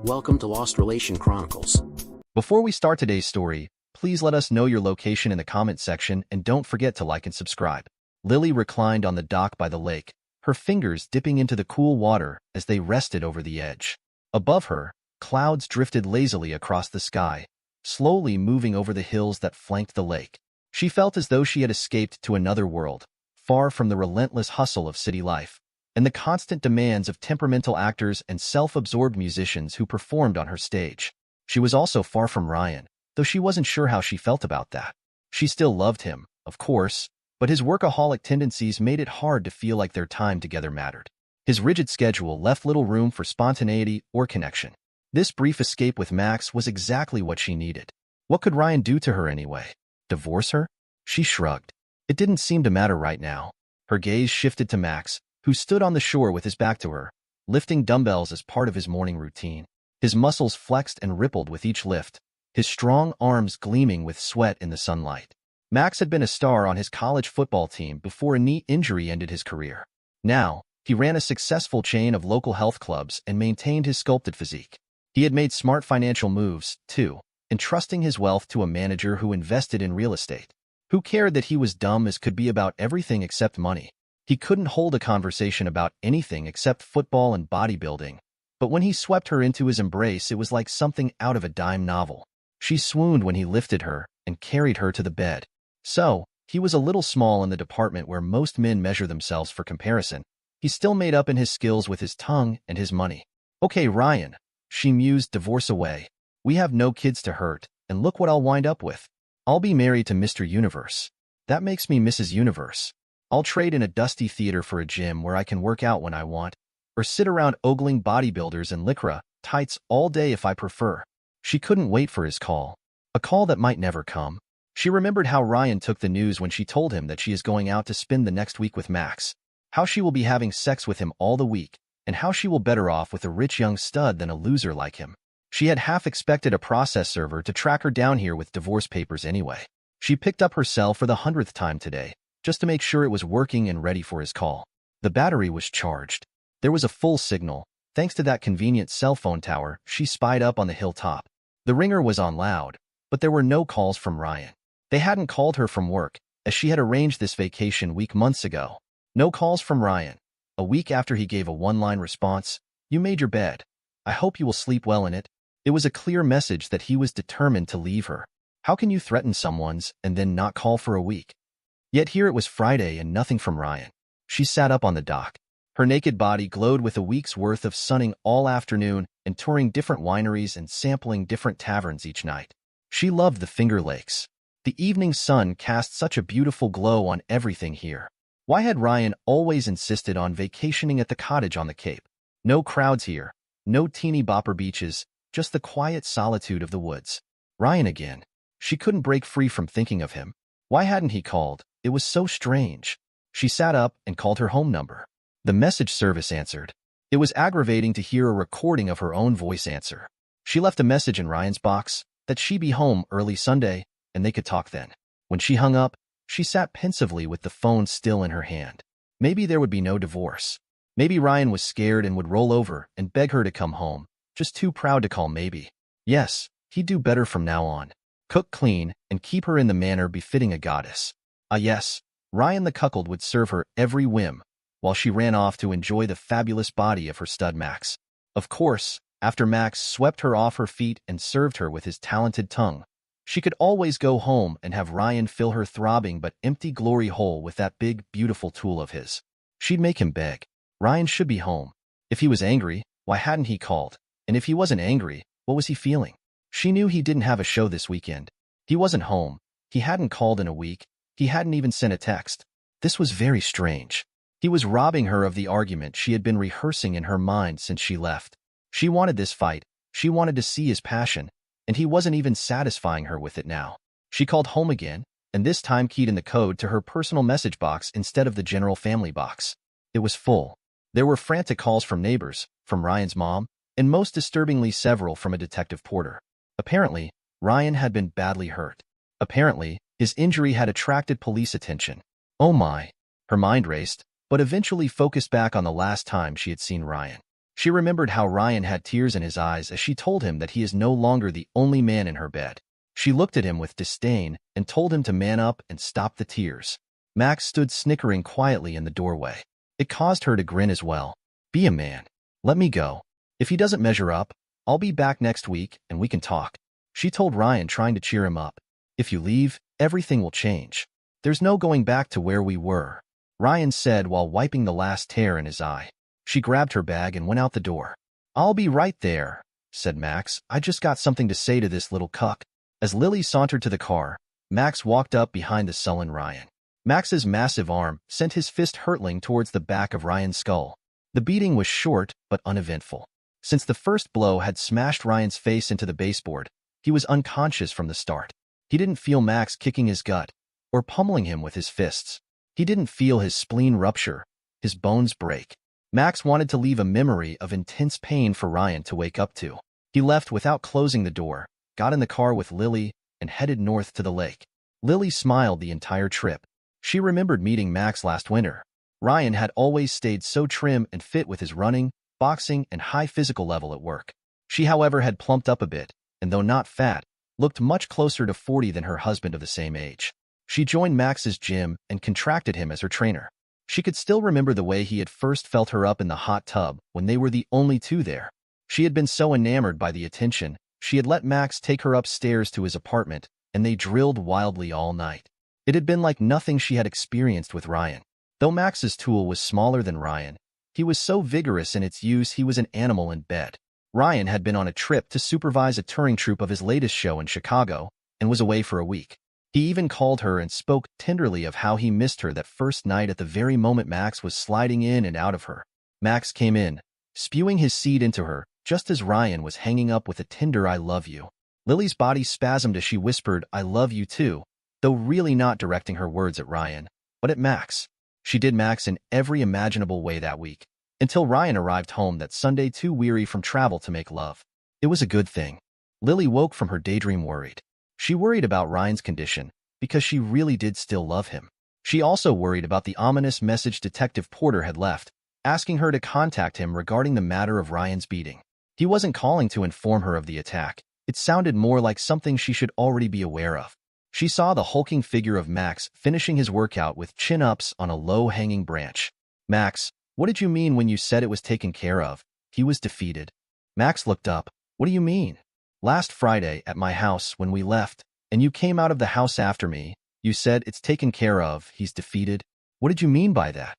Welcome to Lost Relation Chronicles. Before we start today's story, please let us know your location in the comment section and don't forget to like and subscribe. Lily reclined on the dock by the lake, her fingers dipping into the cool water as they rested over the edge. Above her, clouds drifted lazily across the sky, slowly moving over the hills that flanked the lake. She felt as though she had escaped to another world, far from the relentless hustle of city life and the constant demands of temperamental actors and self-absorbed musicians who performed on her stage. She was also far from Ryan, though she wasn't sure how she felt about that. She still loved him, of course, but his workaholic tendencies made it hard to feel like their time together mattered. His rigid schedule left little room for spontaneity or connection. This brief escape with Max was exactly what she needed. What could Ryan do to her anyway? Divorce her? She shrugged. It didn't seem to matter right now. Her gaze shifted to Max, who stood on the shore with his back to her, lifting dumbbells as part of his morning routine. His muscles flexed and rippled with each lift, his strong arms gleaming with sweat in the sunlight. Max had been a star on his college football team before a knee injury ended his career. Now, he ran a successful chain of local health clubs and maintained his sculpted physique. He had made smart financial moves, too, entrusting his wealth to a manager who invested in real estate. Who cared that he was dumb as could be about everything except money? He couldn't hold a conversation about anything except football and bodybuilding, but when he swept her into his embrace, it was like something out of a dime novel. She swooned when he lifted her and carried her to the bed. So, he was a little small in the department where most men measure themselves for comparison. He still made up in his skills with his tongue and his money. Okay, Ryan, she mused, divorce away. We have no kids to hurt, and look what I'll wind up with. I'll be married to Mr. Universe. That makes me Mrs. Universe. I'll trade in a dusty theater for a gym where I can work out when I want, or sit around ogling bodybuilders and lycra tights all day if I prefer. She couldn't wait for his call, a call that might never come. She remembered how Ryan took the news when she told him that she is going out to spend the next week with Max, how she will be having sex with him all the week, and how she will better off with a rich young stud than a loser like him. She had half expected a process server to track her down here with divorce papers anyway. She picked up her cell for the 100th time today, just to make sure it was working and ready for his call. The battery was charged. There was a full signal, thanks to that convenient cell phone tower she spied up on the hilltop. The ringer was on loud, but there were no calls from Ryan. They hadn't called her from work, as she had arranged this vacation week months ago. No calls from Ryan. A week after he gave a one-line response, "You made your bed. I hope you will sleep well in it." It was a clear message that he was determined to leave her. How can you threaten someone's and then not call for a week? Yet here it was Friday and nothing from Ryan. She sat up on the dock. Her naked body glowed with a week's worth of sunning all afternoon and touring different wineries and sampling different taverns each night. She loved the Finger Lakes. The evening sun cast such a beautiful glow on everything here. Why had Ryan always insisted on vacationing at the cottage on the Cape? No crowds here, no teeny bopper beaches, just the quiet solitude of the woods. Ryan again. She couldn't break free from thinking of him. Why hadn't he called? It was so strange. She sat up and called her home number. The message service answered. It was aggravating to hear a recording of her own voice answer. She left a message in Ryan's box that she'd be home early Sunday and they could talk then. When she hung up, she sat pensively with the phone still in her hand. Maybe there would be no divorce. Maybe Ryan was scared and would roll over and beg her to come home, just too proud to call maybe. Yes, he'd do better from now on. Cook clean and keep her in the manner befitting a goddess. Ah yes, Ryan the cuckold would serve her every whim, while she ran off to enjoy the fabulous body of her stud Max. Of course, after Max swept her off her feet and served her with his talented tongue, she could always go home and have Ryan fill her throbbing but empty glory hole with that big, beautiful tool of his. She'd make him beg. Ryan should be home. If he was angry, why hadn't he called? And if he wasn't angry, what was he feeling? She knew he didn't have a show this weekend. He wasn't home. He hadn't called in a week. He hadn't even sent a text. This was very strange. He was robbing her of the argument she had been rehearsing in her mind since she left. She wanted this fight. She wanted to see his passion, and he wasn't even satisfying her with it now. She called home again, and this time keyed in the code to her personal message box instead of the general family box. It was full. There were frantic calls from neighbors, from Ryan's mom, and most disturbingly several from a detective Porter. Apparently, Ryan had been badly hurt. Apparently, his injury had attracted police attention. Oh my. Her mind raced, but eventually focused back on the last time she had seen Ryan. She remembered how Ryan had tears in his eyes as she told him that he is no longer the only man in her bed. She looked at him with disdain and told him to man up and stop the tears. Max stood snickering quietly in the doorway. It caused her to grin as well. Be a man. Let me go. If he doesn't measure up, I'll be back next week and we can talk. She told Ryan, trying to cheer him up. If you leave, everything will change. There's no going back to where we were, Ryan said while wiping the last tear in his eye. She grabbed her bag and went out the door. I'll be right there, said Max. I just got something to say to this little cuck. As Lily sauntered to the car, Max walked up behind the sullen Ryan. Max's massive arm sent his fist hurtling towards the back of Ryan's skull. The beating was short but uneventful. Since the first blow had smashed Ryan's face into the baseboard, he was unconscious from the start. He didn't feel Max kicking his gut or pummeling him with his fists. He didn't feel his spleen rupture, his bones break. Max wanted to leave a memory of intense pain for Ryan to wake up to. He left without closing the door, got in the car with Lily, and headed north to the lake. Lily smiled the entire trip. She remembered meeting Max last winter. Ryan had always stayed so trim and fit with his running, boxing, and high physical level at work. She, however, had plumped up a bit, and though not fat, looked much closer to 40 than her husband of the same age. She joined Max's gym and contracted him as her trainer. She could still remember the way he had first felt her up in the hot tub when they were the only two there. She had been so enamored by the attention, she had let Max take her upstairs to his apartment, and they drilled wildly all night. It had been like nothing she had experienced with Ryan. Though Max's tool was smaller than Ryan, he was so vigorous in its use he was an animal in bed. Ryan had been on a trip to supervise a touring troupe of his latest show in Chicago and was away for a week. He even called her and spoke tenderly of how he missed her that first night at the very moment Max was sliding in and out of her. Max came in, spewing his seed into her, just as Ryan was hanging up with a tender "I love you." Lily's body spasmed as she whispered, "I love you too," though really not directing her words at Ryan, but at Max. She did Max in every imaginable way that week, until Ryan arrived home that Sunday too weary from travel to make love. It was a good thing. Lily woke from her daydream worried. She worried about Ryan's condition, because she really did still love him. She also worried about the ominous message Detective Porter had left, asking her to contact him regarding the matter of Ryan's beating. He wasn't calling to inform her of the attack. It sounded more like something she should already be aware of. She saw the hulking figure of Max finishing his workout with chin-ups on a low-hanging branch. "Max, what did you mean when you said it was taken care of?" He was defeated. Max looked up. "What do you mean?" "Last Friday at my house when we left, and you came out of the house after me, you said it's taken care of, he's defeated." "What did you mean by that?"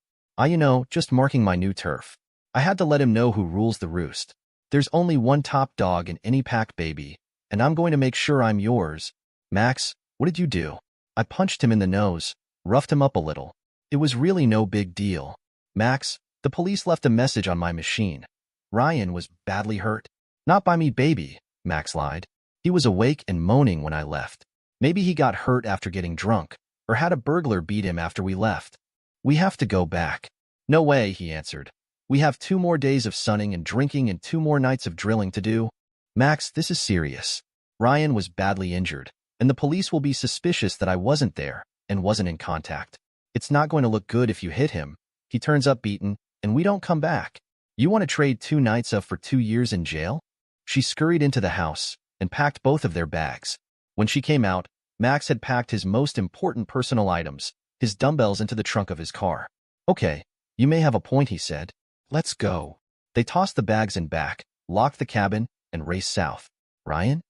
Just marking my new turf. I had to let him know who rules the roost. There's only one top dog in any pack, baby, and I'm going to make sure I'm yours." "Max, what did you do?" "I punched him in the nose, roughed him up a little. It was really no big deal." "Max, the police left a message on my machine. Ryan was badly hurt." "Not by me, baby," Max lied. "He was awake and moaning when I left. Maybe he got hurt after getting drunk, or had a burglar beat him after we left." "We have to go back." "No way," he answered. "We have 2 more days of sunning and drinking and 2 more nights of drilling to do." "Max, this is serious. Ryan was badly injured, and the police will be suspicious that I wasn't there and wasn't in contact. It's not going to look good if you hit him. He turns up beaten, and we don't come back. You want to trade 2 nights of for 2 years in jail?" She scurried into the house and packed both of their bags. When she came out, Max had packed his most important personal items, his dumbbells, into the trunk of his car. "Okay, you may have a point," he said. "Let's go." They tossed the bags in back, locked the cabin, and raced south. Ryan,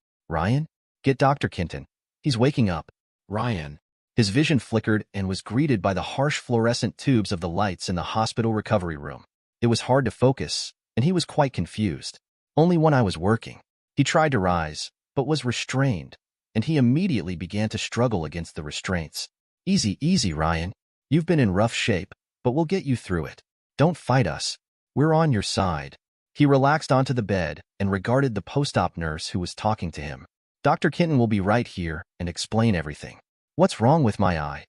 get Dr. Kenton. He's waking up." "Ryan." His vision flickered and was greeted by the harsh fluorescent tubes of the lights in the hospital recovery room. It was hard to focus, and he was quite confused. "Only when I was working." He tried to rise, but was restrained, and he immediately began to struggle against the restraints. "Easy, easy, Ryan. You've been in rough shape, but we'll get you through it. Don't fight us. We're on your side." He relaxed onto the bed and regarded the post-op nurse who was talking to him. "Dr. Kenton will be right here and explain everything." "What's wrong with my eye?"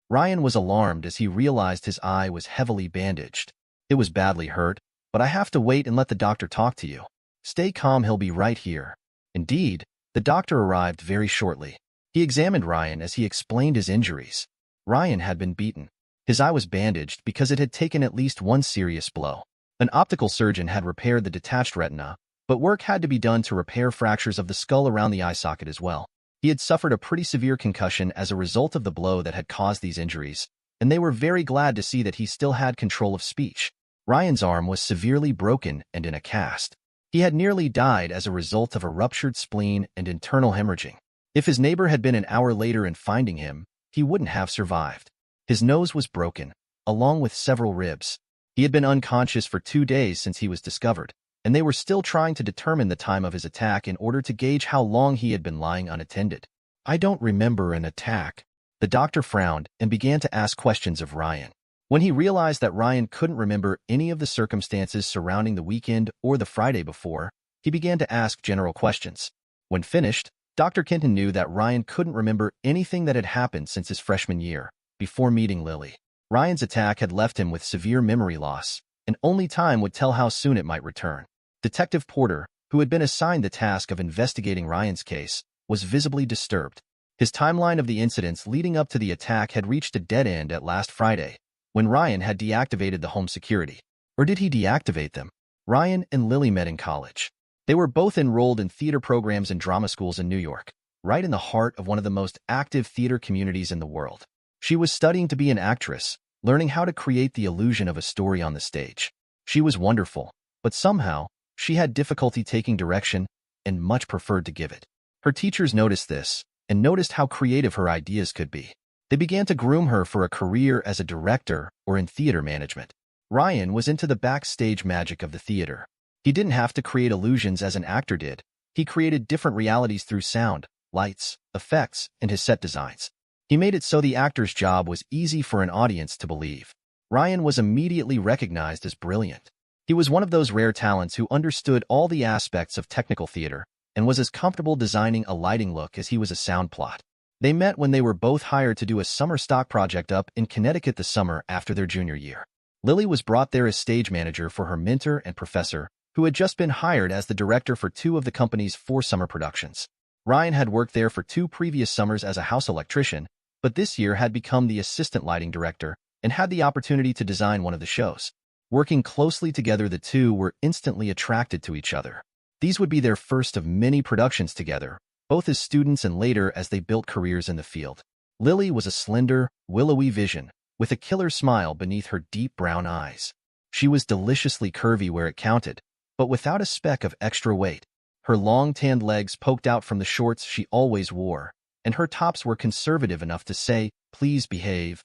Ryan was alarmed as he realized his eye was heavily bandaged. "It was badly hurt, but I have to wait and let the doctor talk to you." "Stay calm, he'll be right here." Indeed, the doctor arrived very shortly. He examined Ryan as he explained his injuries. Ryan had been beaten. His eye was bandaged because it had taken at least one serious blow. An optical surgeon had repaired the detached retina, but work had to be done to repair fractures of the skull around the eye socket as well. He had suffered a pretty severe concussion as a result of the blow that had caused these injuries, and they were very glad to see that he still had control of speech. Ryan's arm was severely broken and in a cast. He had nearly died as a result of a ruptured spleen and internal hemorrhaging. If his neighbor had been an hour later in finding him, he wouldn't have survived. His nose was broken, along with several ribs. He had been unconscious for 2 days since he was discovered, and they were still trying to determine the time of his attack in order to gauge how long he had been lying unattended. "I don't remember an attack." The doctor frowned and began to ask questions of Ryan. When he realized that Ryan couldn't remember any of the circumstances surrounding the weekend or the Friday before, he began to ask general questions. When finished, Dr. Kenton knew that Ryan couldn't remember anything that had happened since his freshman year, before meeting Lily. Ryan's attack had left him with severe memory loss, and only time would tell how soon it might return. Detective Porter, who had been assigned the task of investigating Ryan's case, was visibly disturbed. His timeline of the incidents leading up to the attack had reached a dead end at last Friday, when Ryan had deactivated the home security. Or did he deactivate them? Ryan and Lily met in college. They were both enrolled in theater programs and drama schools in New York, right in the heart of one of the most active theater communities in the world. She was studying to be an actress, learning how to create the illusion of a story on the stage. She was wonderful, but somehow, she had difficulty taking direction and much preferred to give it. Her teachers noticed this and noticed how creative her ideas could be. They began to groom her for a career as a director or in theater management. Ryan was into the backstage magic of the theater. He didn't have to create illusions as an actor did. He created different realities through sound, lights, effects, and his set designs. He made it so the actor's job was easy for an audience to believe. Ryan was immediately recognized as brilliant. He was one of those rare talents who understood all the aspects of technical theater and was as comfortable designing a lighting look as he was a sound plot. They met when they were both hired to do a summer stock project up in Connecticut the summer after their junior year. Lily was brought there as stage manager for her mentor and professor, who had just been hired as the director for 2 of the company's 4 summer productions. Ryan had worked there for 2 previous summers as a house electrician, but this year had become the assistant lighting director and had the opportunity to design one of the shows. Working closely together, the two were instantly attracted to each other. These would be their first of many productions together, both as students and later as they built careers in the field. Lily was a slender, willowy vision, with a killer smile beneath her deep brown eyes. She was deliciously curvy where it counted, but without a speck of extra weight. Her long tanned legs poked out from the shorts she always wore, and her tops were conservative enough to say, "Please behave,"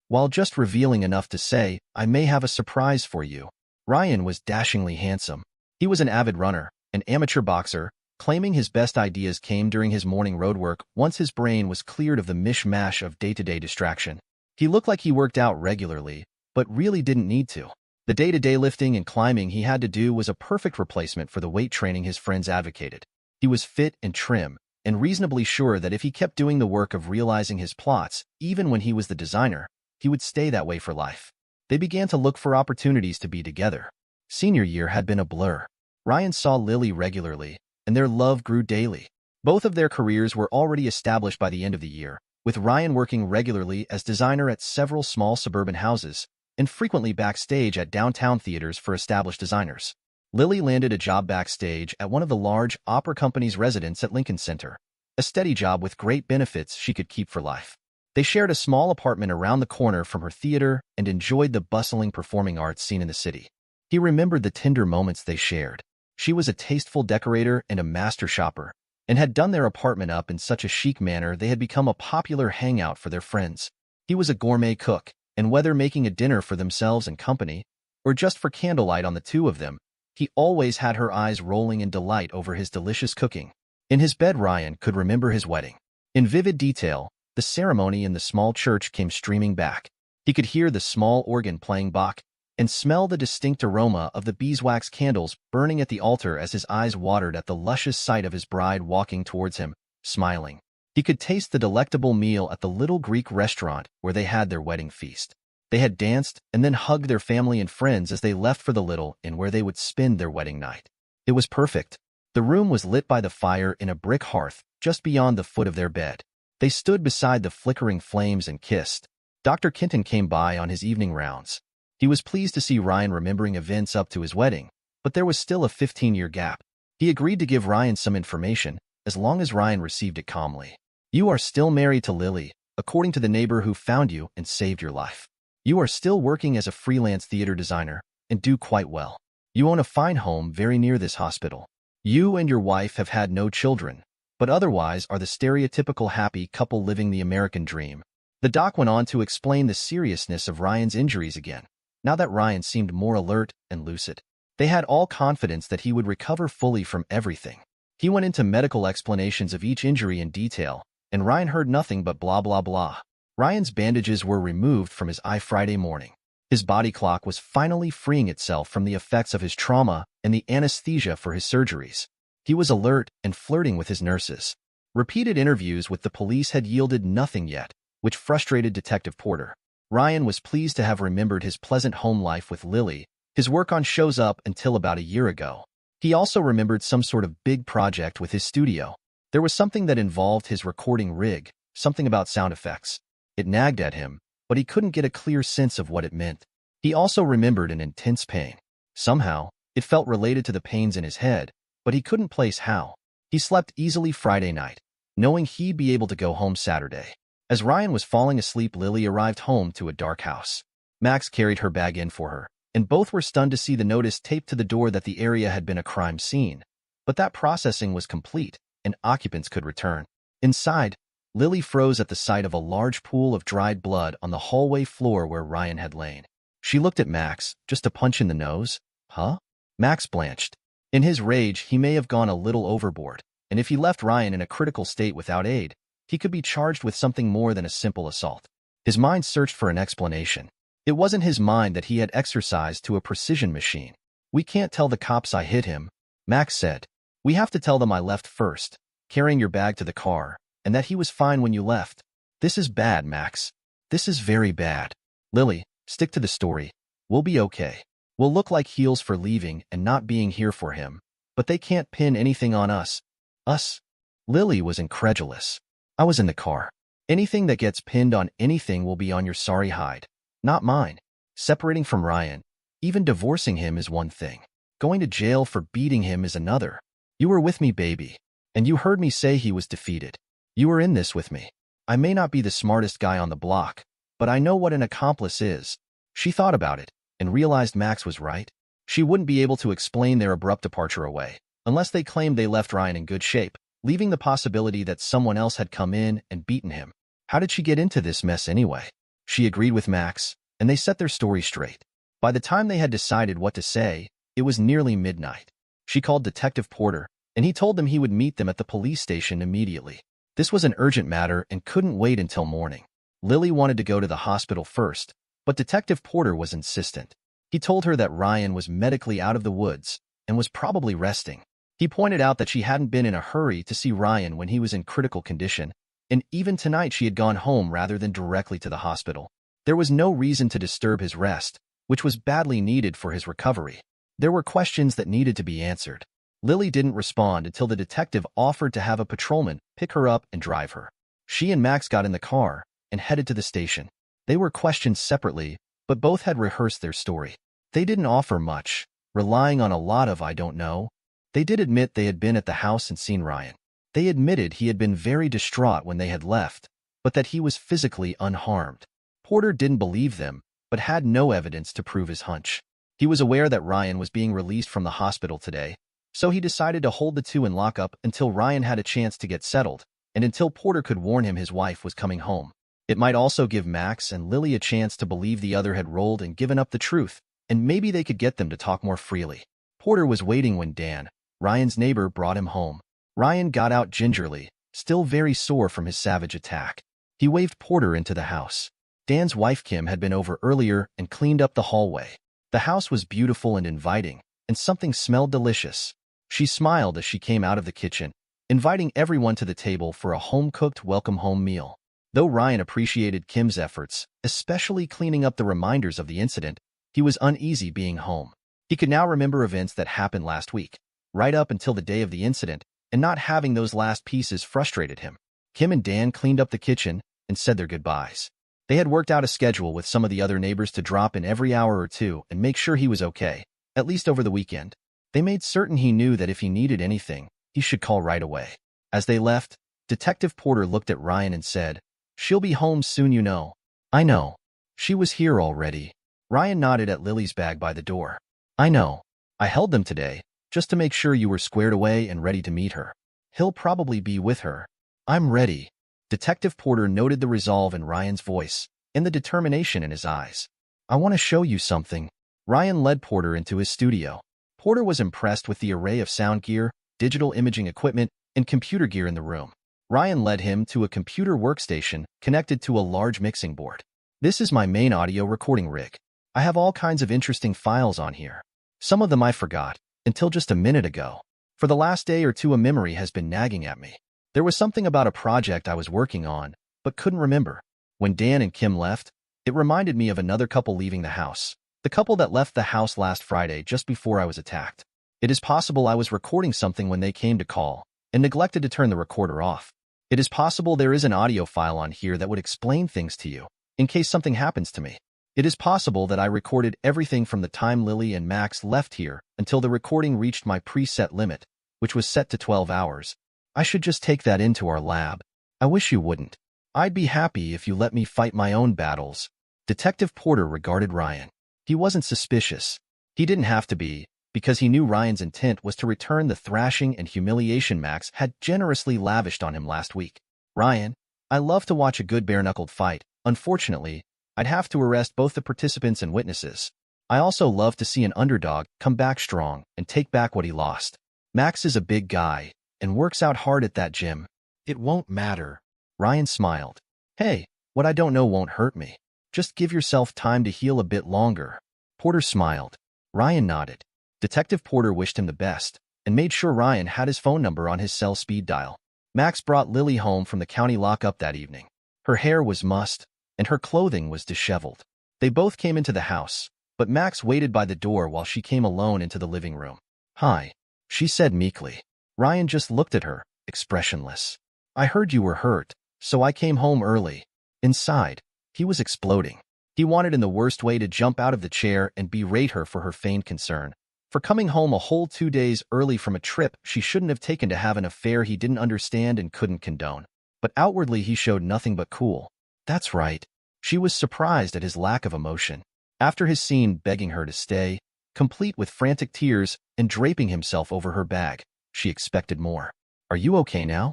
while just revealing enough to say, "I may have a surprise for you." Ryan was dashingly handsome. He was an avid runner, an amateur boxer, claiming his best ideas came during his morning roadwork once his brain was cleared of the mishmash of day-to-day distraction. He looked like he worked out regularly, but really didn't need to. The day-to-day lifting and climbing he had to do was a perfect replacement for the weight training his friends advocated. He was fit and trim, and reasonably sure that if he kept doing the work of realizing his plots, even when he was the designer, he would stay that way for life. They began to look for opportunities to be together. Senior year had been a blur. Ryan saw Lily regularly, and their love grew daily. Both of their careers were already established by the end of the year, with Ryan working regularly as designer at several small suburban houses, and frequently backstage at downtown theaters for established designers. Lily landed a job backstage at one of the large opera company's residence at Lincoln Center, a steady job with great benefits she could keep for life. They shared a small apartment around the corner from her theater and enjoyed the bustling performing arts scene in the city. He remembered the tender moments they shared. She was a tasteful decorator and a master shopper, and had done their apartment up in such a chic manner they had become a popular hangout for their friends. He was a gourmet cook, and whether making a dinner for themselves and company, or just for candlelight on the two of them, he always had her eyes rolling in delight over his delicious cooking. In his bed, Ryan could remember his wedding. In vivid detail, the ceremony in the small church came streaming back. He could hear the small organ playing Bach, and smell the distinct aroma of the beeswax candles burning at the altar as his eyes watered at the luscious sight of his bride walking towards him, smiling. He could taste the delectable meal at the little Greek restaurant where they had their wedding feast. They had danced and then hugged their family and friends as they left for the little inn where they would spend their wedding night. It was perfect. The room was lit by the fire in a brick hearth just beyond the foot of their bed. They stood beside the flickering flames and kissed. Dr. Kenton came by on his evening rounds. He was pleased to see Ryan remembering events up to his wedding, but there was still a 15-year gap. He agreed to give Ryan some information, as long as Ryan received it calmly. You are still married to Lily, according to the neighbor who found you and saved your life. You are still working as a freelance theater designer and do quite well. You own a fine home very near this hospital. You and your wife have had no children, but otherwise are the stereotypical happy couple living the American dream. The doc went on to explain the seriousness of Ryan's injuries again, now that Ryan seemed more alert and lucid. They had all confidence that he would recover fully from everything. He went into medical explanations of each injury in detail, and Ryan heard nothing but blah blah blah. Ryan's bandages were removed from his eye Friday morning. His body clock was finally freeing itself from the effects of his trauma and the anesthesia for his surgeries. He was alert and flirting with his nurses. Repeated interviews with the police had yielded nothing yet, which frustrated Detective Porter. Ryan was pleased to have remembered his pleasant home life with Lily, his work on shows up until about a year ago. He also remembered some sort of big project with his studio. There was something that involved his recording rig, something about sound effects. It nagged at him, but he couldn't get a clear sense of what it meant. He also remembered an intense pain. Somehow, it felt related to the pains in his head, but he couldn't place how. He slept easily Friday night, knowing he'd be able to go home Saturday. As Ryan was falling asleep, Lily arrived home to a dark house. Max carried her bag in for her, and both were stunned to see the notice taped to the door that the area had been a crime scene. But that processing was complete, and occupants could return. Inside, Lily froze at the sight of a large pool of dried blood on the hallway floor where Ryan had lain. She looked at Max, just a punch in the nose? Huh? Max blanched. In his rage, he may have gone a little overboard, and if he left Ryan in a critical state without aid, he could be charged with something more than a simple assault. His mind searched for an explanation. It wasn't his mind that he had exercised to a precision machine. We can't tell the cops I hit him, Max said. We have to tell them I left first, carrying your bag to the car, and that he was fine when you left. This is bad, Max. This is very bad. Lily, stick to the story. We'll be okay. We'll look like heels for leaving and not being here for him, but they can't pin anything on us. Us? Lily was incredulous. I was in the car. Anything that gets pinned on anything will be on your sorry hide, not mine. Separating from Ryan, even divorcing him is one thing. Going to jail for beating him is another. You were with me, baby, and you heard me say he was defeated. You were in this with me. I may not be the smartest guy on the block, but I know what an accomplice is. She thought about it and realized Max was right. She wouldn't be able to explain their abrupt departure away, unless they claimed they left Ryan in good shape, leaving the possibility that someone else had come in and beaten him. How did she get into this mess anyway? She agreed with Max, and they set their story straight. By the time they had decided what to say, it was nearly midnight. She called Detective Porter, and he told them he would meet them at the police station immediately. This was an urgent matter and couldn't wait until morning. Lily wanted to go to the hospital first, but Detective Porter was insistent. He told her that Ryan was medically out of the woods and was probably resting. He pointed out that she hadn't been in a hurry to see Ryan when he was in critical condition, and even tonight she had gone home rather than directly to the hospital. There was no reason to disturb his rest, which was badly needed for his recovery. There were questions that needed to be answered. Lily didn't respond until the detective offered to have a patrolman pick her up and drive her. She and Max got in the car and headed to the station. They were questioned separately, but both had rehearsed their story. They didn't offer much, relying on a lot of I don't know. They did admit they had been at the house and seen Ryan. They admitted he had been very distraught when they had left, but that he was physically unharmed. Porter didn't believe them, but had no evidence to prove his hunch. He was aware that Ryan was being released from the hospital today, so he decided to hold the two in lockup until Ryan had a chance to get settled, and until Porter could warn him his wife was coming home. It might also give Max and Lily a chance to believe the other had rolled and given up the truth, and maybe they could get them to talk more freely. Porter was waiting when Dan, Ryan's neighbor, brought him home. Ryan got out gingerly, still very sore from his savage attack. He waved Porter into the house. Dan's wife Kim had been over earlier and cleaned up the hallway. The house was beautiful and inviting, and something smelled delicious. She smiled as she came out of the kitchen, inviting everyone to the table for a home-cooked welcome-home meal. Though Ryan appreciated Kim's efforts, especially cleaning up the reminders of the incident, he was uneasy being home. He could now remember events that happened last week, right up until the day of the incident, and not having those last pieces frustrated him. Kim and Dan cleaned up the kitchen and said their goodbyes. They had worked out a schedule with some of the other neighbors to drop in every hour or two and make sure he was okay, at least over the weekend. They made certain he knew that if he needed anything, he should call right away. As they left, Detective Porter looked at Ryan and said, "She'll be home soon, you know." "I know. She was here already." Ryan nodded at Lily's bag by the door. "I know. I held them today, just to make sure you were squared away and ready to meet her. He'll probably be with her." "I'm ready." Detective Porter noted the resolve in Ryan's voice and the determination in his eyes. "I want to show you something." Ryan led Porter into his studio. Porter was impressed with the array of sound gear, digital imaging equipment, and computer gear in the room. Ryan led him to a computer workstation connected to a large mixing board. "This is my main audio recording rig. I have all kinds of interesting files on here. Some of them I forgot, until just a minute ago. For the last day or two a memory has been nagging at me. There was something about a project I was working on, but couldn't remember. When Dan and Kim left, it reminded me of another couple leaving the house. The couple that left the house last Friday just before I was attacked. It is possible I was recording something when they came to call, and neglected to turn the recorder off. It is possible there is an audio file on here that would explain things to you, in case something happens to me. It is possible that I recorded everything from the time Lily and Max left here until the recording reached my preset limit, which was set to 12 hours. I should just take that into our lab. I wish you wouldn't. I'd be happy if you let me fight my own battles." Detective Porter regarded Ryan. He wasn't suspicious. He didn't have to be, because he knew Ryan's intent was to return the thrashing and humiliation Max had generously lavished on him last week. "Ryan, I love to watch a good bare-knuckled fight. Unfortunately, I'd have to arrest both the participants and witnesses. I also love to see an underdog come back strong and take back what he lost. Max is a big guy and works out hard at that gym. It won't matter." Ryan smiled. "Hey, what I don't know won't hurt me. Just give yourself time to heal a bit longer." Porter smiled. Ryan nodded. Detective Porter wished him the best and made sure Ryan had his phone number on his cell speed dial. Max brought Lily home from the county lockup that evening. Her hair was mussed, and her clothing was disheveled. They both came into the house, but Max waited by the door while she came alone into the living room. "Hi," she said meekly. Ryan just looked at her, expressionless. "I heard you were hurt, so I came home early." Inside, he was exploding. He wanted in the worst way to jump out of the chair and berate her for her feigned concern, for coming home a whole 2 days early from a trip she shouldn't have taken to have an affair he didn't understand and couldn't condone. But outwardly he showed nothing but cool. That's right. She was surprised at his lack of emotion. After his scene begging her to stay, complete with frantic tears and draping himself over her bag, she expected more. "Are you okay now?"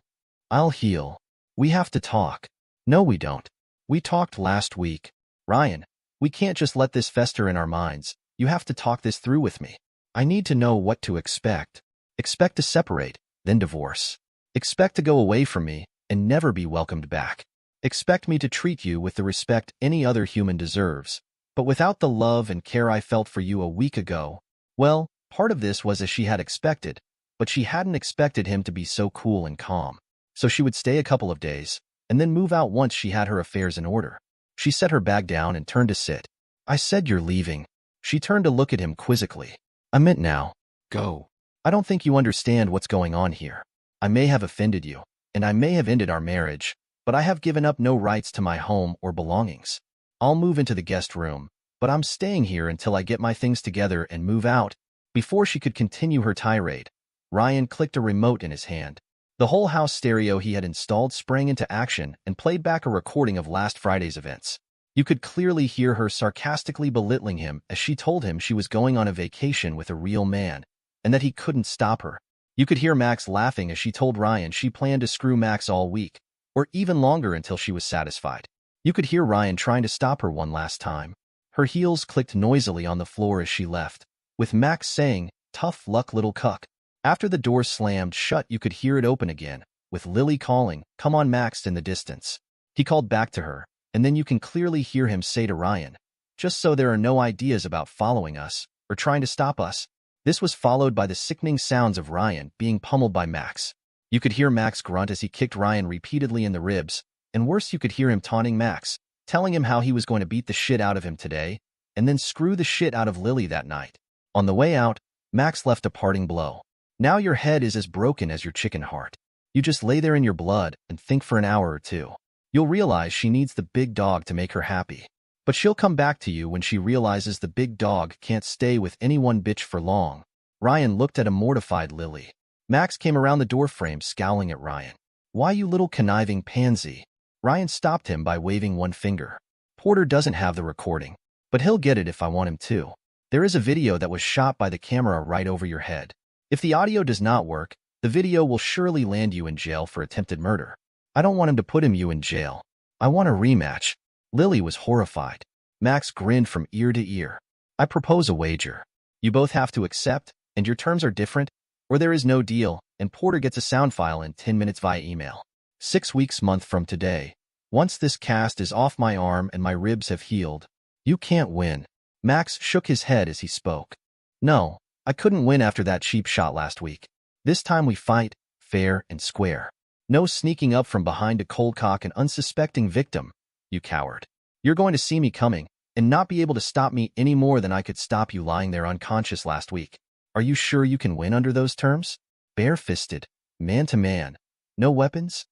"I'll heal. We have to talk." "No, we don't. We talked last week." "Ryan, we can't just let this fester in our minds. You have to talk this through with me. I need to know what to expect. Expect to separate, then divorce. Expect to go away from me and never be welcomed back. Expect me to treat you with the respect any other human deserves, but without the love and care I felt for you a week ago." Well, part of this was as she had expected, but she hadn't expected him to be so cool and calm. So she would stay a couple of days, and then move out once she had her affairs in order. She set her bag down and turned to sit. "I said you're leaving." She turned to look at him quizzically. "I meant now. Go. I don't think you understand what's going on here. I may have offended you, and I may have ended our marriage, but I have given up no rights to my home or belongings. I'll move into the guest room, but I'm staying here until I get my things together and move out." Before she could continue her tirade, Ryan clicked a remote in his hand. The whole house stereo he had installed sprang into action and played back a recording of last Friday's events. You could clearly hear her sarcastically belittling him as she told him she was going on a vacation with a real man, and that he couldn't stop her. You could hear Max laughing as she told Ryan she planned to screw Max all week, or even longer until she was satisfied. You could hear Ryan trying to stop her one last time. Her heels clicked noisily on the floor as she left, with Max saying, "Tough luck, little cuck." After the door slammed shut, you could hear it open again, with Lily calling, "Come on, Max," in the distance. He called back to her, and then you can clearly hear him say to Ryan, "Just so there are no ideas about following us, or trying to stop us." This was followed by the sickening sounds of Ryan being pummeled by Max. You could hear Max grunt as he kicked Ryan repeatedly in the ribs, and worse, you could hear him taunting Max, telling him how he was going to beat the shit out of him today, and then screw the shit out of Lily that night. On the way out, Max left a parting blow. "Now your head is as broken as your chicken heart. You just lay there in your blood and think for an hour or two. You'll realize she needs the big dog to make her happy. But she'll come back to you when she realizes the big dog can't stay with any one bitch for long. Ryan looked at a mortified Lily. Max came around the doorframe scowling at Ryan. Why, you little conniving pansy? Ryan stopped him by waving one finger. Porter doesn't have the recording, but he'll get it if I want him to. There is a video that was shot by the camera right over your head. If the audio does not work, the video will surely land you in jail for attempted murder. I don't want him to put you in jail. I want a rematch. Lily was horrified. Max grinned from ear to ear. I propose a wager. You both have to accept, and your terms are different, or there is no deal, and Porter gets a sound file in 10 minutes via email. 6 weeks month from today. Once this cast is off my arm and my ribs have healed, you can't win. Max shook his head as he spoke. No, I couldn't win after that cheap shot last week. This time we fight, fair and square. No sneaking up from behind to cold cock an unsuspecting victim, you coward. You're going to see me coming, and not be able to stop me any more than I could stop you lying there unconscious last week. Are you sure you can win under those terms? Bare-fisted, man-to-man, no weapons?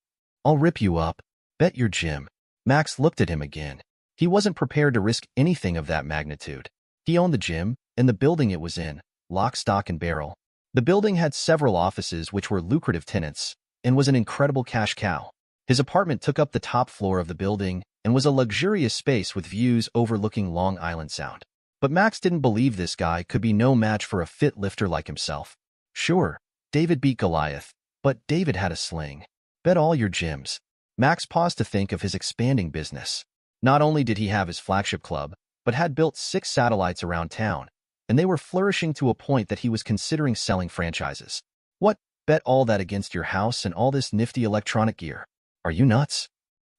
I'll rip you up. Bet your Jim. Max looked at him again. He wasn't prepared to risk anything of that magnitude. He owned the gym, and the building it was in, lock, stock, and barrel. The building had several offices which were lucrative tenants, and was an incredible cash cow. His apartment took up the top floor of the building, and was a luxurious space with views overlooking Long Island Sound. But Max didn't believe this guy could be no match for a fit lifter like himself. Sure, David beat Goliath, but David had a sling. Bet all your gyms. Max paused to think of his expanding business. Not only did he have his flagship club, but had built 6 satellites around town, and they were flourishing to a point that he was considering selling franchises. What, bet all that against your house and all this nifty electronic gear? Are you nuts?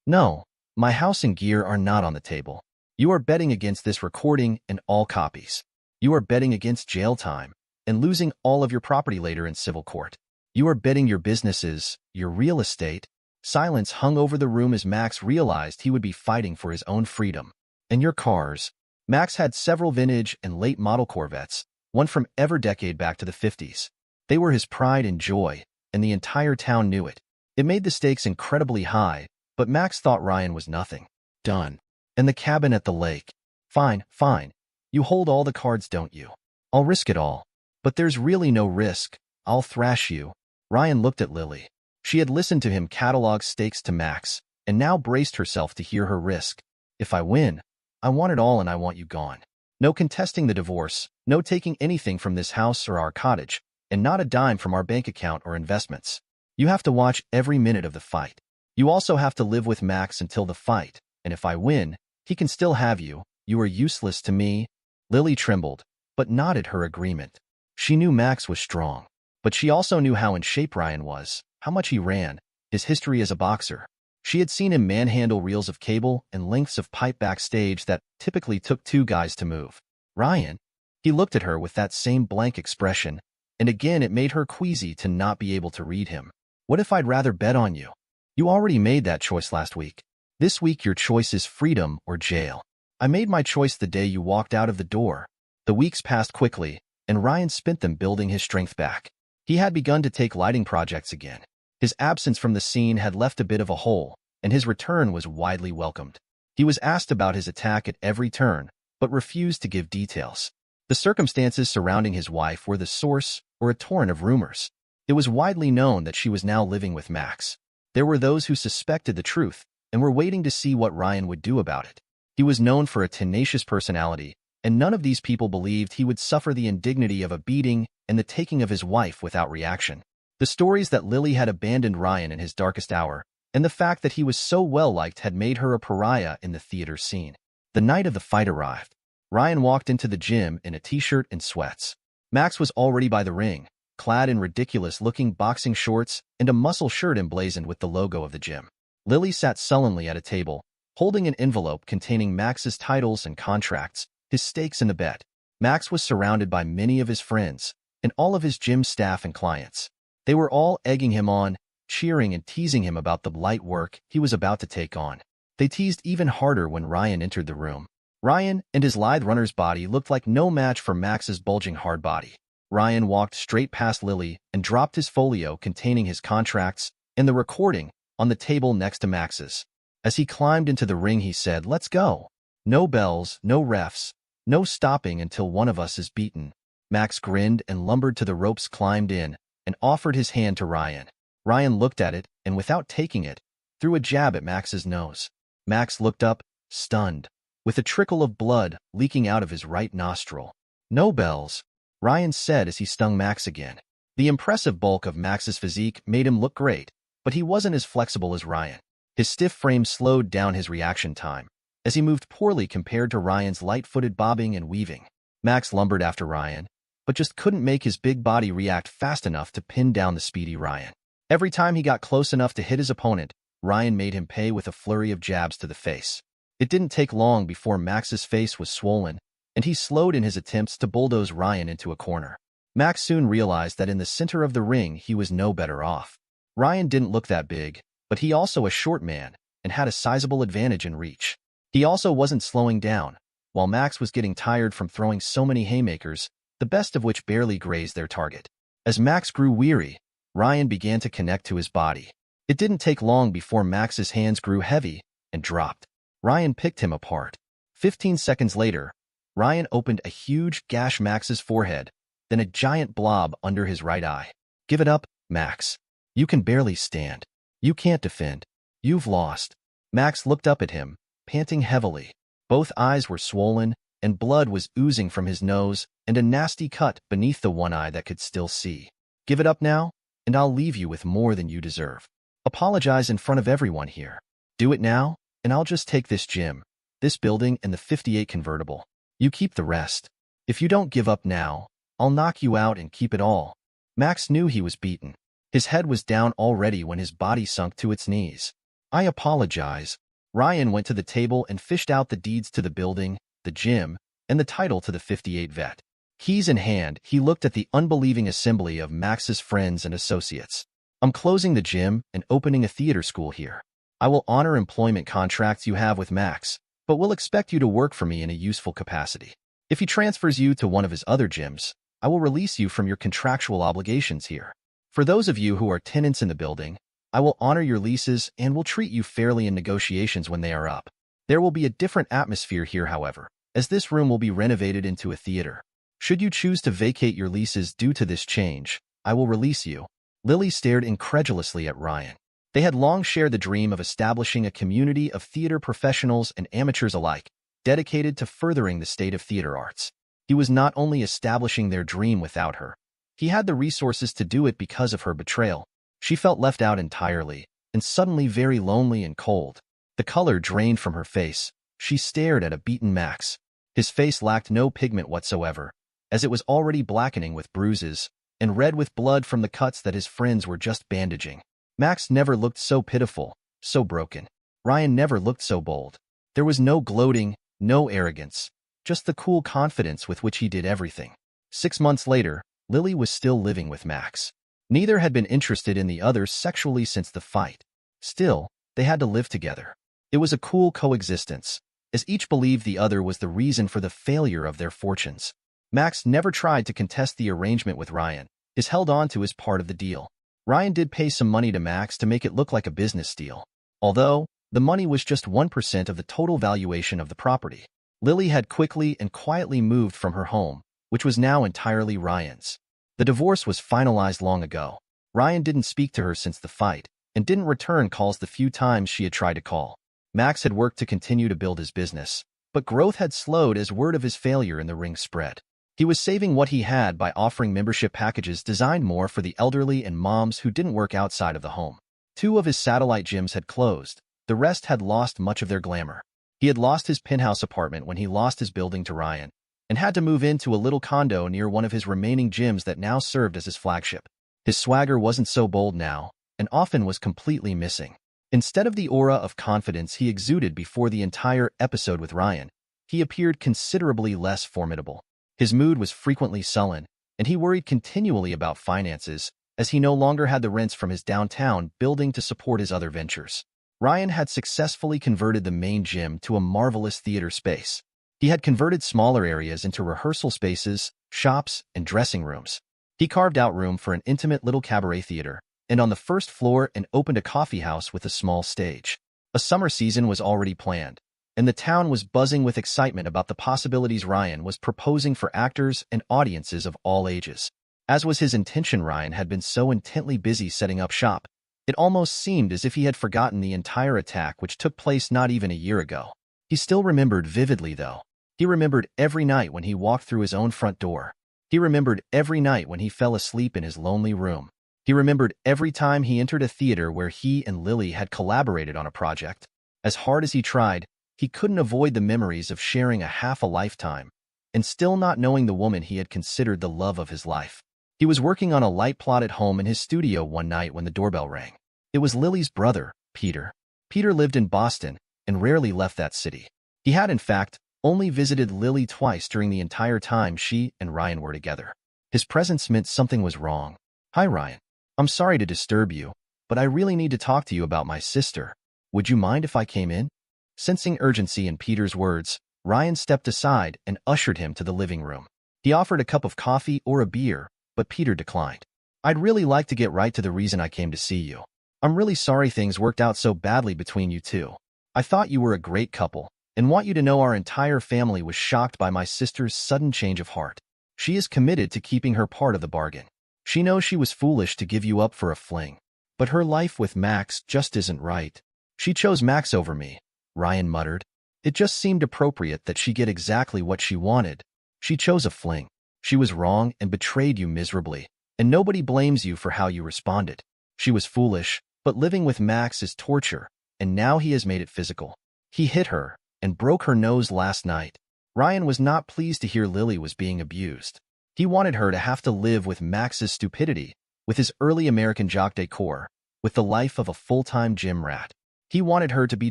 No, my house and gear are not on the table. You are betting against this recording and all copies. You are betting against jail time and losing all of your property later in civil court. You are betting your businesses, your real estate. Silence hung over the room as Max realized he would be fighting for his own freedom. And your cars. Max had several vintage and late model Corvettes, one from every decade back to the 50s. They were his pride and joy, and the entire town knew it. It made the stakes incredibly high, but Max thought Ryan was nothing. Done. And the cabin at the lake. Fine, fine. You hold all the cards, don't you? I'll risk it all. But there's really no risk. I'll thrash you. Ryan looked at Lily. She had listened to him catalog stakes to Max, and now braced herself to hear her risk. If I win, I want it all and I want you gone. No contesting the divorce, no taking anything from this house or our cottage, and not a dime from our bank account or investments. You have to watch every minute of the fight. You also have to live with Max until the fight, and if I win, he can still have you. You are useless to me. Lily trembled, but nodded her agreement. She knew Max was strong, but she also knew how in shape Ryan was, how much he ran, his history as a boxer. She had seen him manhandle reels of cable and lengths of pipe backstage that typically took 2 guys to move. Ryan? He looked at her with that same blank expression, and again it made her queasy to not be able to read him. What if I'd rather bet on you? You already made that choice last week. This week your choice is freedom or jail. I made my choice the day you walked out of the door. The weeks passed quickly, and Ryan spent them building his strength back. He had begun to take lighting projects again. His absence from the scene had left a bit of a hole, and his return was widely welcomed. He was asked about his attack at every turn, but refused to give details. The circumstances surrounding his wife were the source or a torrent of rumors. It was widely known that she was now living with Max. There were those who suspected the truth and were waiting to see what Ryan would do about it. He was known for a tenacious personality, and none of these people believed he would suffer the indignity of a beating and the taking of his wife without reaction. The stories that Lily had abandoned Ryan in his darkest hour, and the fact that he was so well-liked had made her a pariah in the theater scene. The night of the fight arrived. Ryan walked into the gym in a t-shirt and sweats. Max was already by the ring, clad in ridiculous-looking boxing shorts and a muscle shirt emblazoned with the logo of the gym. Lily sat sullenly at a table, holding an envelope containing Max's titles and contracts, his stakes in the bet. Max was surrounded by many of his friends and all of his gym staff and clients. They were all egging him on, cheering and teasing him about the light work he was about to take on. They teased even harder when Ryan entered the room. Ryan and his lithe runner's body looked like no match for Max's bulging hard body. Ryan walked straight past Lily and dropped his folio containing his contracts and the recording on the table next to Max's. As he climbed into the ring, he said, "Let's go. No bells, no refs, no stopping until one of us is beaten." Max grinned and lumbered to the ropes, climbed in, and offered his hand to Ryan. Ryan looked at it, and without taking it, threw a jab at Max's nose. Max looked up, stunned, with a trickle of blood leaking out of his right nostril. "No bells," Ryan said as he stung Max again. The impressive bulk of Max's physique made him look great, but he wasn't as flexible as Ryan. His stiff frame slowed down his reaction time, as he moved poorly compared to Ryan's light-footed bobbing and weaving. Max lumbered after Ryan, but just couldn't make his big body react fast enough to pin down the speedy Ryan. Every time he got close enough to hit his opponent, Ryan made him pay with a flurry of jabs to the face. It didn't take long before Max's face was swollen, and he slowed in his attempts to bulldoze Ryan into a corner. Max soon realized that in the center of the ring he was no better off. Ryan didn't look that big, but he also a short man and had a sizable advantage in reach. He also wasn't slowing down, while Max was getting tired from throwing so many haymakers, the best of which barely grazed their target. As Max grew weary, Ryan began to connect to his body. It didn't take long before Max's hands grew heavy and dropped. Ryan picked him apart. 15 seconds later, Ryan opened a huge gash Max's forehead, then a giant blob under his right eye. "Give it up, Max. You can barely stand. You can't defend. You've lost." Max looked up at him, panting heavily. Both eyes were swollen, and blood was oozing from his nose and a nasty cut beneath the one eye that could still see. "Give it up now, and I'll leave you with more than you deserve. Apologize in front of everyone here. Do it now, and I'll just take this gym, this building, and the 58 convertible. You keep the rest. If you don't give up now, I'll knock you out and keep it all." Max knew he was beaten. His head was down already when his body sunk to its knees. "I apologize." Ryan went to the table and fished out the deeds to the building, the gym, and the title to the 58 vet. Keys in hand, he looked at the unbelieving assembly of Max's friends and associates. "I'm closing the gym and opening a theater school here. I will honor employment contracts you have with Max, but will expect you to work for me in a useful capacity. If he transfers you to one of his other gyms, I will release you from your contractual obligations here. For those of you who are tenants in the building, I will honor your leases and will treat you fairly in negotiations when they are up. There will be a different atmosphere here, however, as this room will be renovated into a theater. Should you choose to vacate your leases due to this change, I will release you." Lily stared incredulously at Ryan. They had long shared the dream of establishing a community of theater professionals and amateurs alike, dedicated to furthering the state of theater arts. He was not only establishing their dream without her, he had the resources to do it because of her betrayal. She felt left out entirely, and suddenly very lonely and cold. The color drained from her face. She stared at a beaten Max. His face lacked no pigment whatsoever, as it was already blackening with bruises, and red with blood from the cuts that his friends were just bandaging. Max never looked so pitiful, so broken. Ryan never looked so bold. There was no gloating, no arrogance, just the cool confidence with which he did everything. 6 months later, Lily was still living with Max. Neither had been interested in the other sexually since the fight. Still, they had to live together. It was a cool coexistence, as each believed the other was the reason for the failure of their fortunes. Max never tried to contest the arrangement with Ryan, is held on to as part of the deal. Ryan did pay some money to Max to make it look like a business deal, although the money was just 1% of the total valuation of the property. Lily had quickly and quietly moved from her home, which was now entirely Ryan's. The divorce was finalized long ago. Ryan didn't speak to her since the fight, and didn't return calls the few times she had tried to call. Max had worked to continue to build his business, but growth had slowed as word of his failure in the ring spread. He was saving what he had by offering membership packages designed more for the elderly and moms who didn't work outside of the home. 2 of his satellite gyms had closed. The rest had lost much of their glamour. He had lost his penthouse apartment when he lost his building to Ryan, and had to move into a little condo near one of his remaining gyms that now served as his flagship. His swagger wasn't so bold now, and often was completely missing. Instead of the aura of confidence he exuded before the entire episode with Ryan, he appeared considerably less formidable. His mood was frequently sullen, and he worried continually about finances, as he no longer had the rents from his downtown building to support his other ventures. Ryan had successfully converted the main gym to a marvelous theater space. He had converted smaller areas into rehearsal spaces, shops, and dressing rooms. He carved out room for an intimate little cabaret theater, and on the first floor and opened a coffee house with a small stage. A summer season was already planned, and the town was buzzing with excitement about the possibilities Ryan was proposing for actors and audiences of all ages. As was his intention, Ryan had been so intently busy setting up shop, it almost seemed as if he had forgotten the entire attack which took place not even a year ago. He still remembered vividly, though. He remembered every night when he walked through his own front door. He remembered every night when he fell asleep in his lonely room. He remembered every time he entered a theater where he and Lily had collaborated on a project. As hard as he tried, he couldn't avoid the memories of sharing a lifetime, and still not knowing the woman he had considered the love of his life. He was working on a light plot at home in his studio one night when the doorbell rang. It was Lily's brother, Peter. Peter lived in Boston and rarely left that city. He had, in fact, only visited Lily twice during the entire time she and Ryan were together. His presence meant something was wrong. "Hi, Ryan. I'm sorry to disturb you, but I really need to talk to you about my sister. Would you mind if I came in?" Sensing urgency in Peter's words, Ryan stepped aside and ushered him to the living room. He offered a cup of coffee or a beer, but Peter declined. "I'd really like to get right to the reason I came to see you. I'm really sorry things worked out so badly between you two. I thought you were a great couple, and want you to know our entire family was shocked by my sister's sudden change of heart. She is committed to keeping her part of the bargain. She knows she was foolish to give you up for a fling, but her life with Max just isn't right. She chose Max over me," Ryan muttered. "It just seemed appropriate that she get exactly what she wanted. She chose a fling. She was wrong and betrayed you miserably, and nobody blames you for how you responded. She was foolish, but living with Max is torture, and now he has made it physical. He hit her and broke her nose last night." Ryan was not pleased to hear Lily was being abused. He wanted her to have to live with Max's stupidity, with his early American jock decor, with the life of a full-time gym rat. He wanted her to be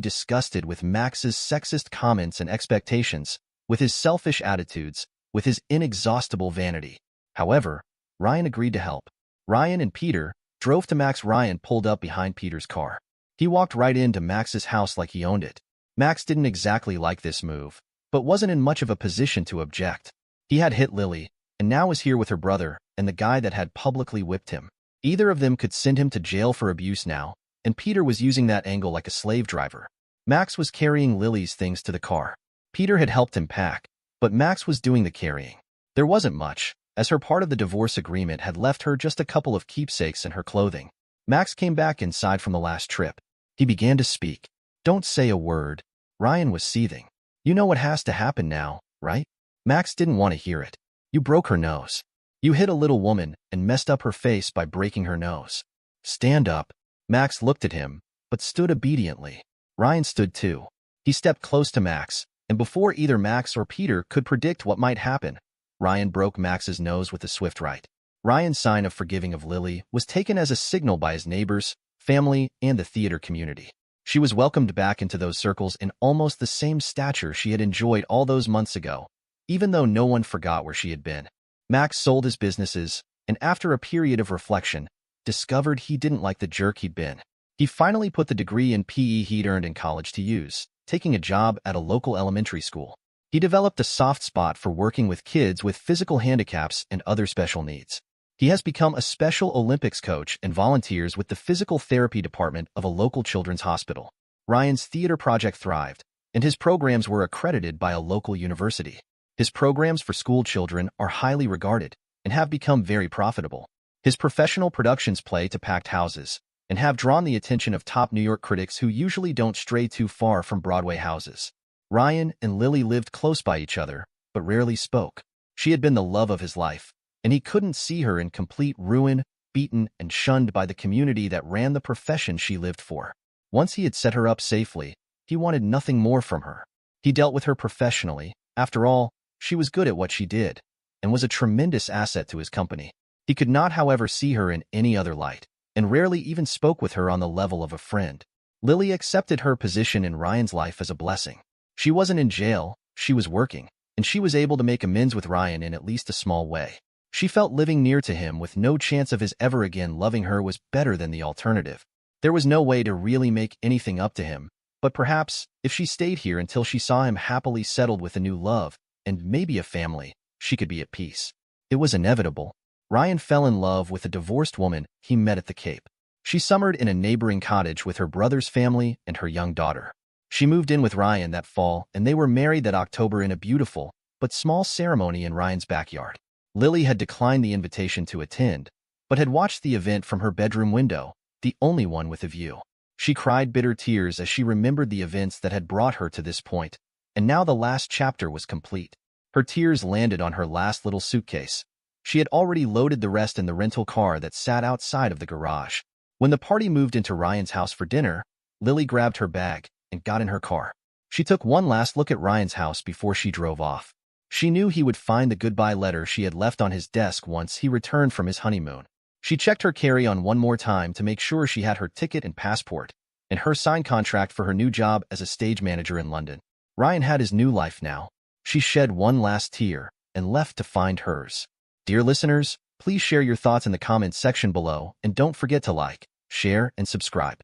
disgusted with Max's sexist comments and expectations, with his selfish attitudes, with his inexhaustible vanity. However, Ryan agreed to help. Ryan and Peter drove to Max. Ryan pulled up behind Peter's car. He walked right into Max's house like he owned it. Max didn't exactly like this move, but wasn't in much of a position to object. He had hit Lily, and now was here with her brother and the guy that had publicly whipped him. Either of them could send him to jail for abuse now, and Peter was using that angle like a slave driver. Max was carrying Lily's things to the car. Peter had helped him pack, but Max was doing the carrying. There wasn't much, as her part of the divorce agreement had left her just a couple of keepsakes and her clothing. Max came back inside from the last trip. He began to speak. "Don't say a word." Ryan was seething. "You know what has to happen now, right?" Max didn't want to hear it. "You broke her nose. You hit a little woman and messed up her face by breaking her nose. Stand up." Max looked at him, but stood obediently. Ryan stood too. He stepped close to Max, and before either Max or Peter could predict what might happen, Ryan broke Max's nose with a swift right. Ryan's sign of forgiving of Lily was taken as a signal by his neighbors, family, and the theater community. She was welcomed back into those circles in almost the same stature she had enjoyed all those months ago, even though no one forgot where she had been. Max sold his businesses, and after a period of reflection, discovered he didn't like the jerk he'd been. He finally put the degree in PE he'd earned in college to use, taking a job at a local elementary school. He developed a soft spot for working with kids with physical handicaps and other special needs. He has become a Special Olympics coach and volunteers with the physical therapy department of a local children's hospital. Ryan's theater project thrived, and his programs were accredited by a local university. His programs for school children are highly regarded and have become very profitable. His professional productions play to packed houses and have drawn the attention of top New York critics who usually don't stray too far from Broadway houses. Ryan and Lily lived close by each other, but rarely spoke. She had been the love of his life, and he couldn't see her in complete ruin, beaten and shunned by the community that ran the profession she lived for. Once he had set her up safely, he wanted nothing more from her. He dealt with her professionally. After all, she was good at what she did, and was a tremendous asset to his company. He could not, however, see her in any other light, and rarely even spoke with her on the level of a friend. Lily accepted her position in Ryan's life as a blessing. She wasn't in jail, she was working, and she was able to make amends with Ryan in at least a small way. She felt living near to him with no chance of his ever again loving her was better than the alternative. There was no way to really make anything up to him, but perhaps, if she stayed here until she saw him happily settled with a new love, and maybe a family, she could be at peace. It was inevitable. Ryan fell in love with a divorced woman he met at the Cape. She summered in a neighboring cottage with her brother's family and her young daughter. She moved in with Ryan that fall, and they were married that October in a beautiful but small ceremony in Ryan's backyard. Lily had declined the invitation to attend, but had watched the event from her bedroom window, the only one with a view. She cried bitter tears as she remembered the events that had brought her to this point, and now the last chapter was complete. Her tears landed on her last little suitcase. She had already loaded the rest in the rental car that sat outside of the garage. When the party moved into Ryan's house for dinner, Lily grabbed her bag and got in her car. She took one last look at Ryan's house before she drove off. She knew he would find the goodbye letter she had left on his desk once he returned from his honeymoon. She checked her carry-on one more time to make sure she had her ticket and passport, and her signed contract for her new job as a stage manager in London. Ryan had his new life now. She shed one last tear and left to find hers. Dear listeners, please share your thoughts in the comments section below, and don't forget to like, share, and subscribe.